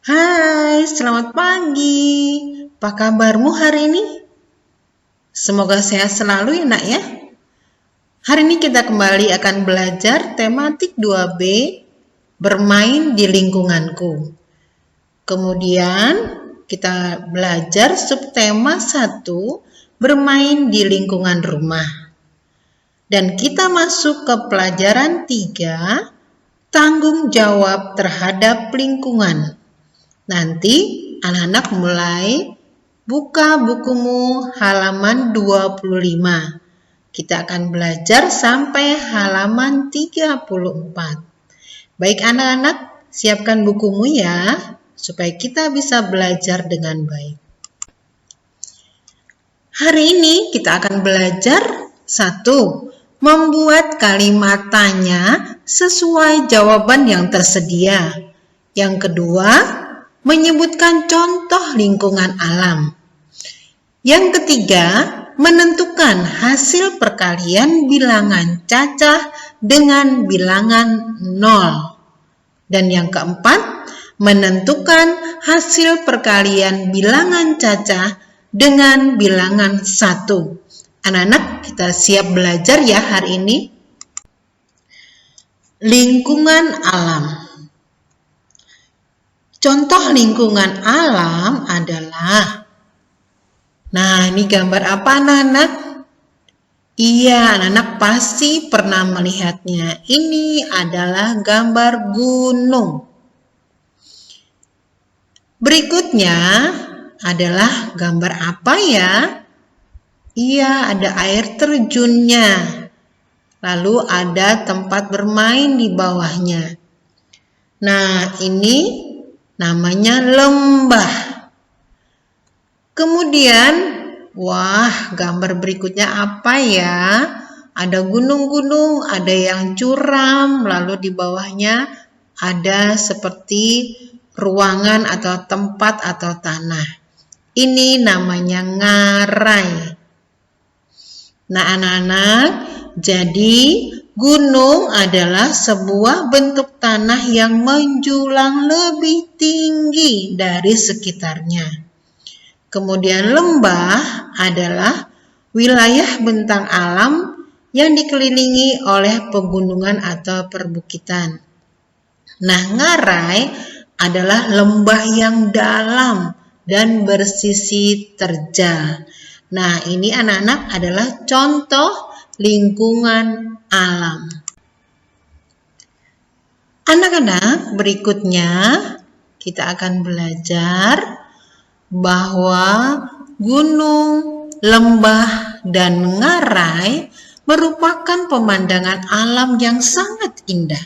Hai, selamat pagi. Apa kabarmu hari ini? Semoga sehat selalu ya nak ya. Hari ini kita kembali akan belajar tematik 2B, bermain di lingkunganku. Kemudian kita belajar subtema 1, bermain di lingkungan rumah. Dan kita masuk ke pelajaran 3, tanggung jawab terhadap lingkungan. Nanti anak-anak mulai buka bukumu halaman 25. Kita akan belajar sampai halaman 34. Baik anak-anak, siapkan bukumu ya, supaya kita bisa belajar dengan baik. Hari ini kita akan belajar 1. Membuat kalimat tanya sesuai jawaban yang tersedia. Yang kedua, menyebutkan contoh lingkungan alam. Yang ketiga, menentukan hasil perkalian bilangan cacah dengan bilangan 0. Dan yang keempat, menentukan hasil perkalian bilangan cacah dengan bilangan 1. Anak-anak, kita siap belajar ya hari ini. Lingkungan alam. Contoh lingkungan alam adalah, nah ini gambar apa anak-anak? Iya, anak-anak pasti pernah melihatnya. Ini adalah gambar gunung. Berikutnya adalah gambar apa ya? Iya, ada air terjunnya. Lalu ada tempat bermain di bawahnya. Nah, ini namanya lembah. Kemudian, wah, gambar berikutnya apa ya? Ada gunung-gunung, ada yang curam, lalu di bawahnya ada seperti ruangan atau tempat atau tanah. Ini namanya ngarai. Nah, anak-anak, jadi gunung adalah sebuah bentuk tanah yang menjulang lebih tinggi dari sekitarnya. Kemudian lembah adalah wilayah bentang alam yang dikelilingi oleh pegunungan atau perbukitan. Nah, ngarai adalah lembah yang dalam dan bersisi terjal. Nah, ini anak-anak adalah contoh lingkungan alam. Anak-anak, berikutnya kita akan belajar bahwa gunung, lembah, dan ngarai merupakan pemandangan alam yang sangat indah.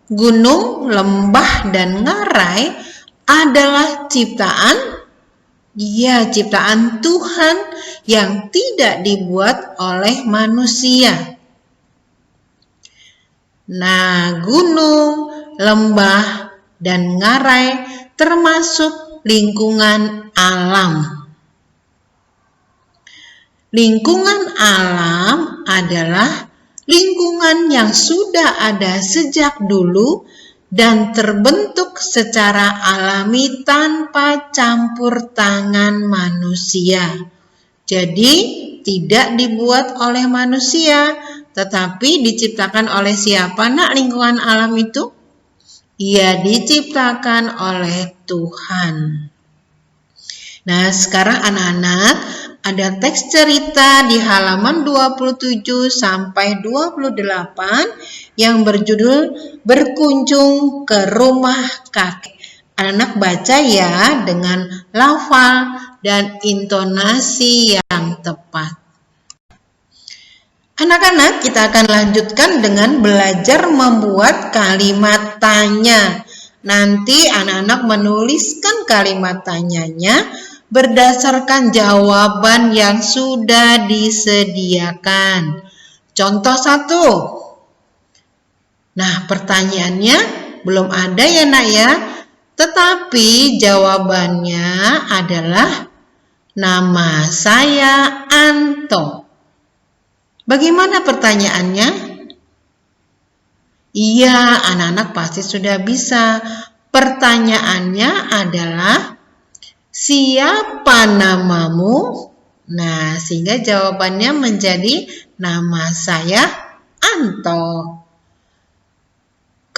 Gunung, lembah, dan ngarai adalah ciptaan Tuhan yang tidak dibuat oleh manusia. Nah, gunung, lembah, dan ngarai termasuk lingkungan alam. Lingkungan alam adalah lingkungan yang sudah ada sejak dulu dan terbentuk secara alami tanpa campur tangan manusia. Jadi, tidak dibuat oleh manusia, tetapi diciptakan oleh siapa nak lingkungan alam itu? Ia diciptakan oleh Tuhan. Nah, sekarang anak-anak ada teks cerita di halaman 27 sampai 28 yang berjudul Berkunjung ke Rumah Kakek. Anak-anak baca ya dengan lafal dan intonasi yang tepat. Anak-anak, kita akan lanjutkan dengan belajar membuat kalimat tanya. Nanti anak-anak menuliskan kalimat tanyanya berdasarkan jawaban yang sudah disediakan. Contoh 1. Nah, pertanyaannya belum ada ya nak ya, tetapi jawabannya adalah nama saya Anto. Bagaimana pertanyaannya? Iya, anak-anak pasti sudah bisa. Pertanyaannya adalah, siapa namamu? Nah, sehingga jawabannya menjadi nama saya Anto.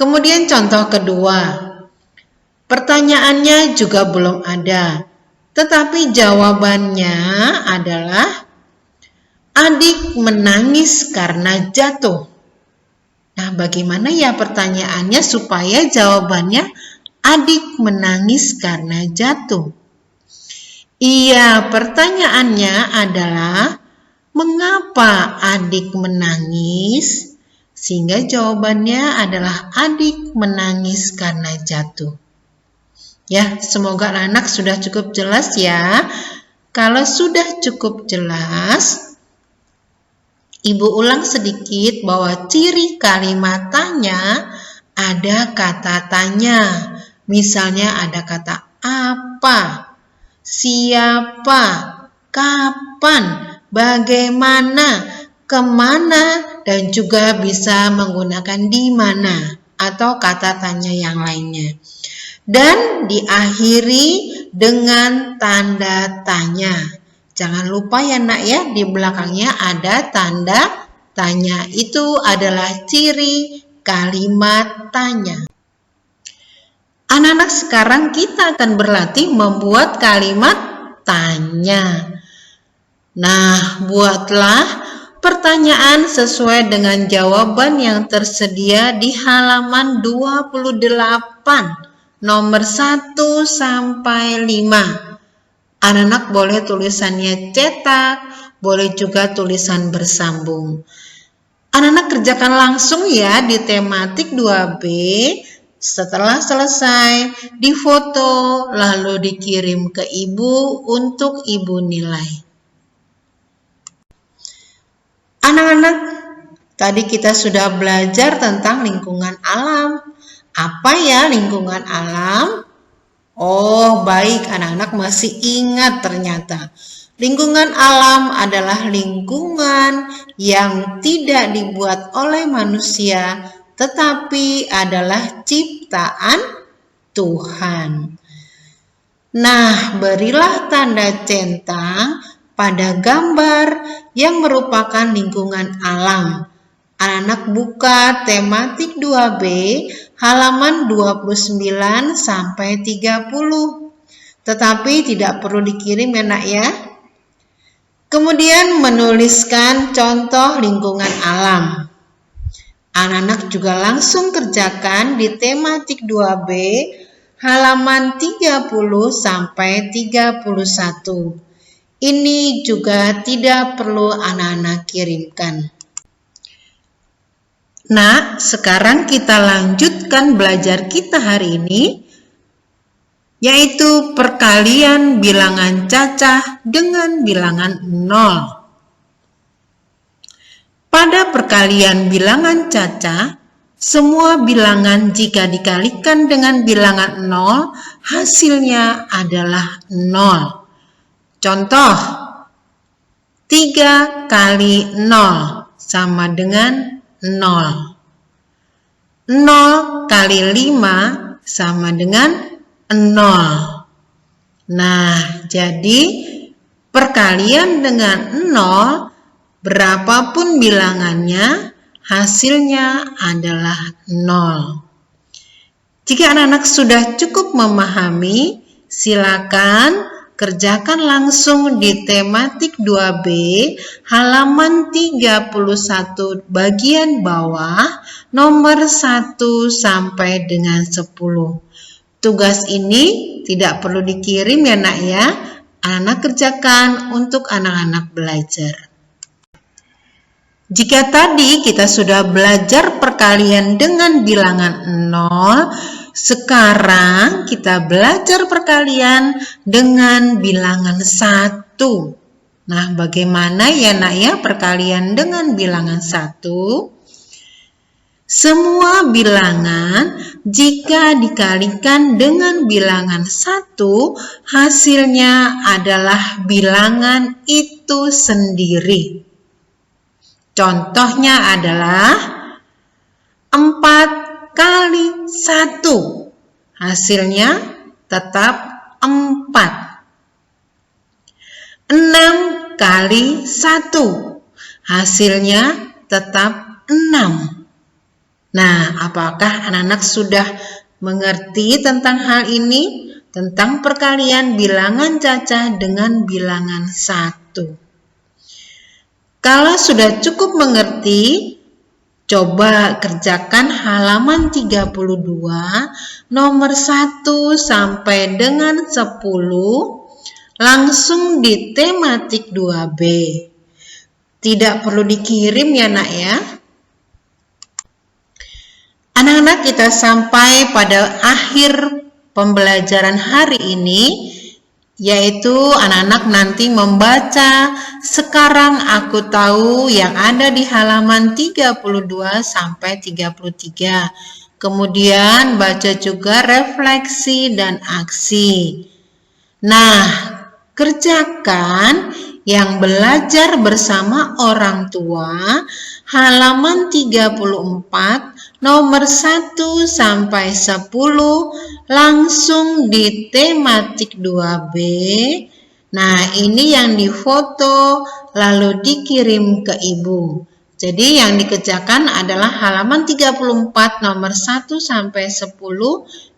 Kemudian contoh kedua. Pertanyaannya juga belum ada, tetapi jawabannya adalah adik menangis karena jatuh. Nah, bagaimana ya pertanyaannya supaya jawabannya adik menangis karena jatuh? Iya, pertanyaannya adalah mengapa adik menangis? Sehingga jawabannya adalah adik menangis karena jatuh. Ya, semoga anak sudah cukup jelas ya. Kalau sudah cukup jelas, Ibu ulang sedikit bahwa ciri kalimat tanya ada kata tanya. Misalnya ada kata apa, siapa, kapan, bagaimana, kemana, dan juga bisa menggunakan di mana atau kata tanya yang lainnya. Dan diakhiri dengan tanda tanya. Jangan lupa ya nak ya, di belakangnya ada tanda tanya. Itu adalah ciri kalimat tanya. Anak-anak, sekarang kita akan berlatih membuat kalimat tanya. Nah, buatlah pertanyaan sesuai dengan jawaban yang tersedia di halaman 28, nomor 1 sampai 5. Anak-anak boleh tulisannya cetak, boleh juga tulisan bersambung. Anak-anak kerjakan langsung ya di tematik 2B. Setelah selesai, difoto lalu dikirim ke ibu untuk ibu nilai. Anak-anak, tadi kita sudah belajar tentang lingkungan alam. Apa ya lingkungan alam? Oh, baik, anak-anak masih ingat ternyata. Lingkungan alam adalah lingkungan yang tidak dibuat oleh manusia, tetapi adalah ciptaan Tuhan. Nah, berilah tanda centang pada gambar yang merupakan lingkungan alam. Anak-anak buka tematik 2B halaman 29 sampai 30. Tetapi tidak perlu dikirim ya nak ya. Kemudian menuliskan contoh lingkungan alam. Anak-anak juga langsung kerjakan di tematik 2B halaman 30 sampai 31. Ini juga tidak perlu anak-anak kirimkan. Nah, sekarang kita lanjutkan belajar kita hari ini, yaitu perkalian bilangan cacah dengan bilangan 0. Pada perkalian bilangan cacah, semua bilangan jika dikalikan dengan bilangan 0, hasilnya adalah 0. Contoh, 3 kali 0 sama dengan 0. 0 kali 5 sama dengan 0. Nah, jadi perkalian dengan 0, berapapun bilangannya, hasilnya adalah 0. Jika anak-anak sudah cukup memahami, silakan kerjakan langsung di tematik 2B halaman 31 bagian bawah nomor 1 sampai dengan 10. Tugas ini tidak perlu dikirim ya nak ya. Anak kerjakan untuk anak-anak belajar. Jika tadi kita sudah belajar perkalian dengan bilangan 0, sekarang kita belajar perkalian dengan bilangan 1. Nah, bagaimana ya nak ya perkalian dengan bilangan 1? Semua bilangan jika dikalikan dengan bilangan 1, hasilnya adalah bilangan itu sendiri. Contohnya adalah 4 kali 1. Hasilnya tetap 4. 6 kali 1. Hasilnya tetap 6. Nah, apakah anak-anak sudah mengerti tentang hal ini? Tentang perkalian bilangan cacah dengan bilangan 1. Kalau sudah cukup mengerti, coba kerjakan halaman 32, nomor 1 sampai dengan 10, langsung di tematik 2B. Tidak perlu dikirim ya nak ya. Anak-anak, kita sampai pada akhir pembelajaran hari ini, yaitu anak-anak nanti membaca "Sekarang Aku Tahu" yang ada di halaman 32 sampai 33. Kemudian baca juga refleksi dan aksi. Nah, kerjakan yang belajar bersama orang tua halaman 34 nomor 1 sampai 10 langsung di tematik 2B. Nah, ini yang difoto lalu dikirim ke ibu. Jadi yang dikerjakan adalah halaman 34 nomor 1 sampai 10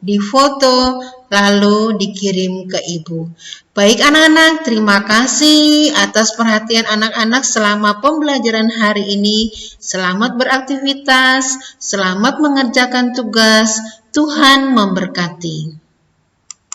difoto lalu dikirim ke ibu. Baik anak-anak, terima kasih atas perhatian anak-anak selama pembelajaran hari ini. Selamat beraktivitas, selamat mengerjakan tugas. Tuhan memberkati.